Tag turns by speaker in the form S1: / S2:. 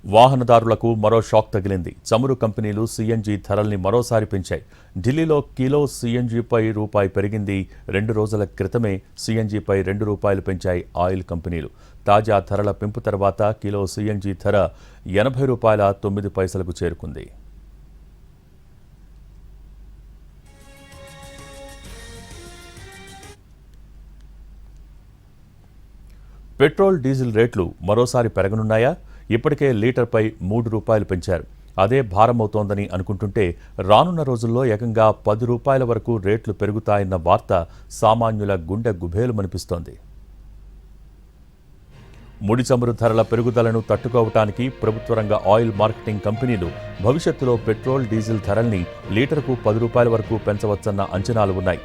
S1: వాహనదారులకు మరో షాక్ తగిలింది. చమురు కంపెనీలు సీఎన్జీ ధరల్ని మరోసారి పెంచాయి. ఢిల్లీలో కిలో సీఎన్జీపై రూపాయి పెరిగింది. 2 రోజుల క్రితమే సీఎన్జీపై ₹2 పెంచాయి ఆయిల్ కంపెనీలు. తాజా ధరల పెంపు తర్వాత కిలో సీఎన్జీ ధర ₹80.09కు చేరుకుంది. పెట్రోల్, డీజిల్ రేట్లు మరోసారి పెరగనున్నాయా? ఇప్పటికే లీటర్పై ₹3 పెంచారు. అదే భారమవుతోందని అనుకుంటుంటే రానున్న రోజుల్లో ఏకంగా ₹10 వరకు రేట్లు పెరుగుతాయన్న వార్త సామాన్యుల గుండె గుబేలుమనిపిస్తోంది. ముడి చమురు ధరల పెరుగుదలను తట్టుకోవటానికి ప్రభుత్వ రంగ ఆయిల్ మార్కెటింగ్ కంపెనీలు భవిష్యత్తులో పెట్రోల్, డీజిల్ ధరల్ని లీటర్కు ₹10 వరకు పెంచవచ్చన్న అంచనాలు ఉన్నాయి.